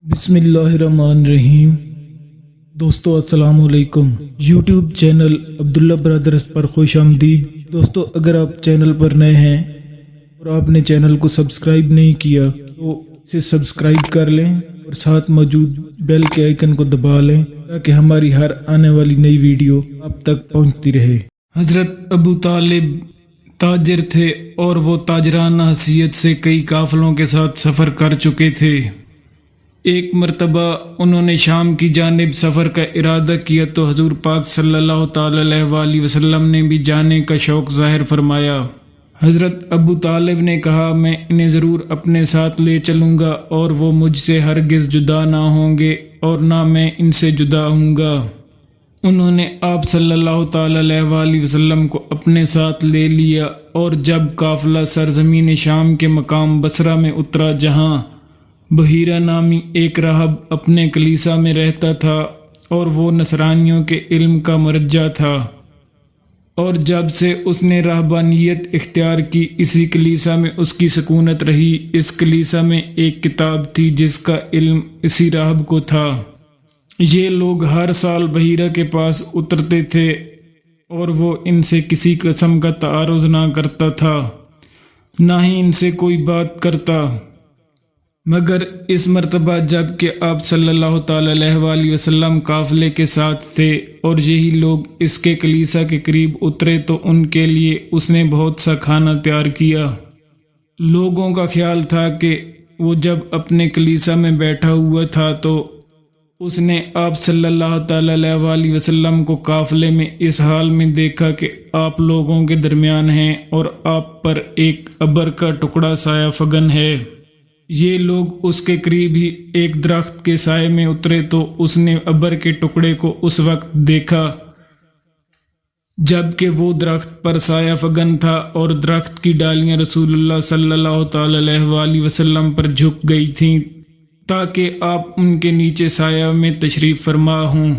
بسم اللہ الرحمن الرحیم۔ دوستو السلام علیکم۔ یوٹیوب چینل عبداللہ برادرز پر خوش آمدید۔ دوستو اگر آپ چینل پر نئے ہیں اور آپ نے چینل کو سبسکرائب نہیں کیا تو اسے سبسکرائب کر لیں اور ساتھ موجود بیل کے آئیکن کو دبا لیں تاکہ ہماری ہر آنے والی نئی ویڈیو آپ تک پہنچتی رہے۔ حضرت ابو طالب تاجر تھے اور وہ تاجرانہ حیثیت سے کئی قافلوں کے ساتھ سفر کر چکے تھے۔ ایک مرتبہ انہوں نے شام کی جانب سفر کا ارادہ کیا تو حضور پاک صلی اللہ تعالی علیہ وآلہ وسلم نے بھی جانے کا شوق ظاہر فرمایا۔ حضرت ابو طالب نے کہا میں انہیں ضرور اپنے ساتھ لے چلوں گا اور وہ مجھ سے ہرگز جدا نہ ہوں گے اور نہ میں ان سے جدا ہوں گا۔ انہوں نے آپ صلی اللہ تعالی علیہ وآلہ وسلم کو اپنے ساتھ لے لیا اور جب قافلہ سرزمین شام کے مقام بصرہ میں اترا جہاں بحیرہ نامی ایک راہب اپنے کلیسا میں رہتا تھا اور وہ نصرانیوں کے علم کا مرجع تھا، اور جب سے اس نے راہبانیت اختیار کی اسی کلیسا میں اس کی سکونت رہی۔ اس کلیسا میں ایک کتاب تھی جس کا علم اسی راہب کو تھا۔ یہ لوگ ہر سال بحیرہ کے پاس اترتے تھے اور وہ ان سے کسی قسم کا تعارض نہ کرتا تھا، نہ ہی ان سے کوئی بات کرتا، مگر اس مرتبہ جب کہ آپ صلی اللہ تعالی علیہ وآلہ وسلم قافلے کے ساتھ تھے اور یہی لوگ اس کے کلیسا کے قریب اترے تو ان کے لیے اس نے بہت سا کھانا تیار کیا۔ لوگوں کا خیال تھا کہ وہ جب اپنے کلیسا میں بیٹھا ہوا تھا تو اس نے آپ صلی اللہ تعالی علیہ وآلہ وسلم کو قافلے میں اس حال میں دیکھا کہ آپ لوگوں کے درمیان ہیں اور آپ پر ایک ابر کا ٹکڑا سایہ فگن ہے۔ یہ لوگ اس کے قریب ہی ایک درخت کے سائے میں اترے تو اس نے ابر کے ٹکڑے کو اس وقت دیکھا جب کہ وہ درخت پر سایہ فگن تھا اور درخت کی ڈالیاں رسول اللہ صلی اللہ تعالی علیہ وآلہ وسلم پر جھک گئی تھیں تاکہ آپ ان کے نیچے سایہ میں تشریف فرما ہوں۔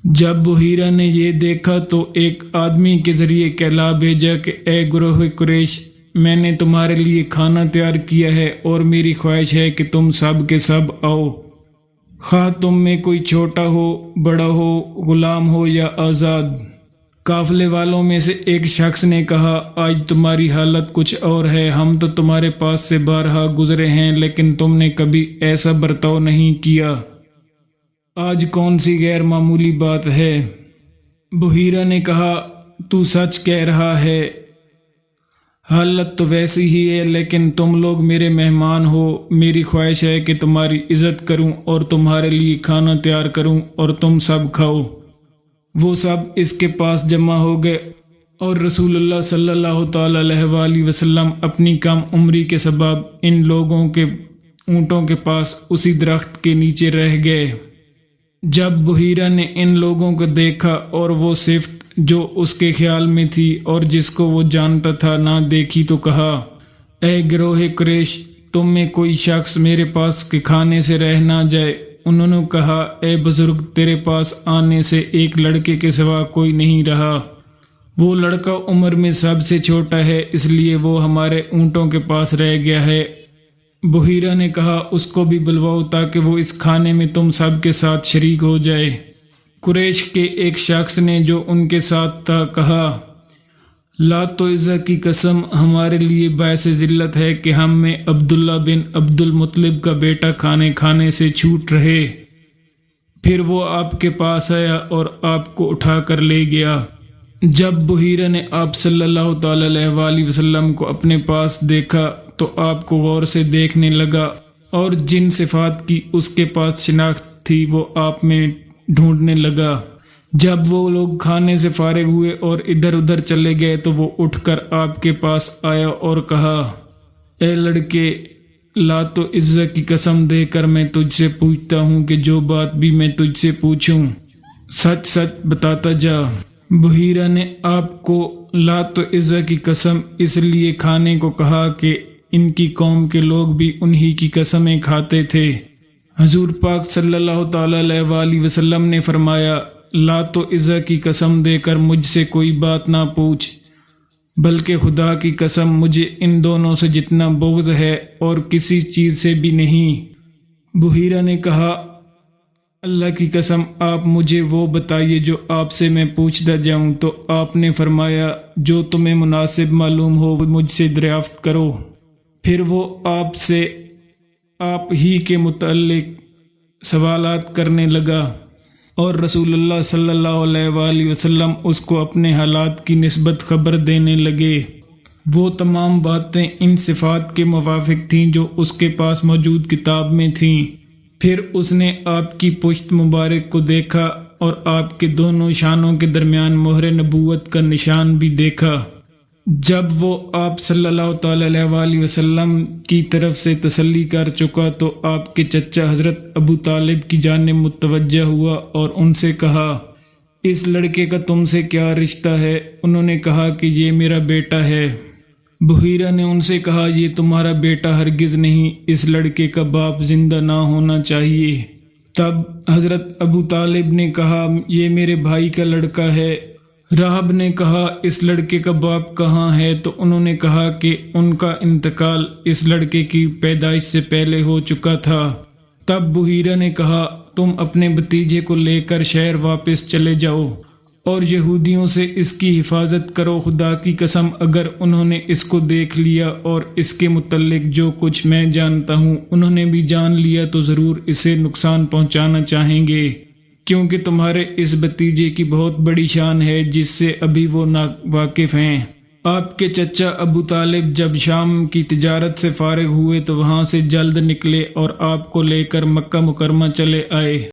جب بحیرہ نے یہ دیکھا تو ایک آدمی کے ذریعے کہلا بھیجا کہ اے گروہ قریش، میں نے تمہارے لیے کھانا تیار کیا ہے اور میری خواہش ہے کہ تم سب کے سب آؤ، خواہ تم میں کوئی چھوٹا ہو، بڑا ہو، غلام ہو یا آزاد۔ قافلے والوں میں سے ایک شخص نے کہا آج تمہاری حالت کچھ اور ہے، ہم تو تمہارے پاس سے بارہا گزرے ہیں لیکن تم نے کبھی ایسا برتاؤ نہیں کیا، آج کون سی غیر معمولی بات ہے؟ بحیرہ نے کہا تو سچ کہہ رہا ہے، حالت تو ویسی ہی ہے لیکن تم لوگ میرے مہمان ہو، میری خواہش ہے کہ تمہاری عزت کروں اور تمہارے لیے کھانا تیار کروں اور تم سب کھاؤ۔ وہ سب اس کے پاس جمع ہو گئے اور رسول اللہ صلی اللہ تعالی علیہ وآلہ وسلم اپنی کم عمری کے سبب ان لوگوں کے اونٹوں کے پاس اسی درخت کے نیچے رہ گئے۔ جب بحیرہ نے ان لوگوں کو دیکھا اور وہ صفت جو اس کے خیال میں تھی اور جس کو وہ جانتا تھا نہ دیکھی تو کہا اے گروہ قریش، تم میں کوئی شخص میرے پاس کے کھانے سے رہ نہ جائے۔ انہوں نے کہا اے بزرگ، تیرے پاس آنے سے ایک لڑکے کے سوا کوئی نہیں رہا، وہ لڑکا عمر میں سب سے چھوٹا ہے اس لیے وہ ہمارے اونٹوں کے پاس رہ گیا ہے۔ بحیرہ نے کہا اس کو بھی بلواؤ تاکہ وہ اس کھانے میں تم سب کے ساتھ شریک ہو جائے۔ قریش کے ایک شخص نے جو ان کے ساتھ تھا کہا لات و عزا کی قسم، ہمارے لیے باعث ذلت ہے کہ ہم میں عبداللہ بن عبد المطلب کا بیٹا کھانے سے چھوٹ رہے۔ پھر وہ آپ کے پاس آیا اور آپ کو اٹھا کر لے گیا۔ جب بحیرہ نے آپ صلی اللہ تعالی علیہ وآلہ وسلم کو اپنے پاس دیکھا تو آپ کو غور سے دیکھنے لگا اور جن صفات کی اس کے پاس شناخت تھی وہ آپ میں ڈھونڈنے لگا۔ جب وہ لوگ کھانے سے فارغ ہوئے اور ادھر ادھر چلے گئے تو وہ اٹھ کر آپ کے پاس آیا اور کہا اے لڑکے، لات و عزا کی قسم دے کر میں تجھ سے پوچھتا ہوں کہ جو بات بھی میں تجھ سے پوچھوں سچ سچ بتاتا جا۔ بحیرہ نے آپ کو لات و عزا کی قسم اس لیے کھانے کو کہا کہ ان کی قوم کے لوگ بھی انہی کی قسمیں کھاتے تھے۔ حضور پاک صلی اللہ تعالی علیہ وآلہ وسلم نے فرمایا لات و عزا کی قسم دے کر مجھ سے کوئی بات نہ پوچھ، بلکہ خدا کی قسم مجھے ان دونوں سے جتنا بغض ہے اور کسی چیز سے بھی نہیں، بحیرہ نے کہا اللہ کی قسم آپ مجھے وہ بتائیے جو آپ سے میں پوچھتا جاؤں۔ تو آپ نے فرمایا جو تمہیں مناسب معلوم ہو وہ مجھ سے دریافت کرو۔ پھر وہ آپ سے آپ ہی کے متعلق سوالات کرنے لگا اور رسول اللہ صلی اللہ علیہ وآلہ وسلم اس کو اپنے حالات کی نسبت خبر دینے لگے۔ وہ تمام باتیں ان صفات کے موافق تھیں جو اس کے پاس موجود کتاب میں تھیں۔ پھر اس نے آپ کی پشت مبارک کو دیکھا اور آپ کے دونوں شانوں کے درمیان مہر نبوت کا نشان بھی دیکھا۔ جب وہ آپ صلی اللہ تعالی علیہ وآلہ وسلم کی طرف سے تسلی کر چکا تو آپ کے چچا حضرت ابو طالب کی جانب متوجہ ہوا اور ان سے کہا اس لڑکے کا تم سے کیا رشتہ ہے؟ انہوں نے کہا کہ یہ میرا بیٹا ہے۔ بحیرہ نے ان سے کہا یہ تمہارا بیٹا ہرگز نہیں، اس لڑکے کا باپ زندہ نہ ہونا چاہیے۔ تب حضرت ابو طالب نے کہا یہ میرے بھائی کا لڑکا ہے۔ راہب نے کہا اس لڑکے کا باپ کہاں ہے؟ تو انہوں نے کہا کہ ان کا انتقال اس لڑکے کی پیدائش سے پہلے ہو چکا تھا۔ تب بحیرہ نے کہا تم اپنے بھتیجے کو لے کر شہر واپس چلے جاؤ اور یہودیوں سے اس کی حفاظت کرو۔ خدا کی قسم اگر انہوں نے اس کو دیکھ لیا اور اس کے متعلق جو کچھ میں جانتا ہوں انہوں نے بھی جان لیا تو ضرور اسے نقصان پہنچانا چاہیں گے، کیونکہ تمہارے اس بھتیجے کی بہت بڑی شان ہے جس سے ابھی وہ ناواقف ہیں۔ آپ کے چچا ابو طالب جب شام کی تجارت سے فارغ ہوئے تو وہاں سے جلد نکلے اور آپ کو لے کر مکہ مکرمہ چلے آئے۔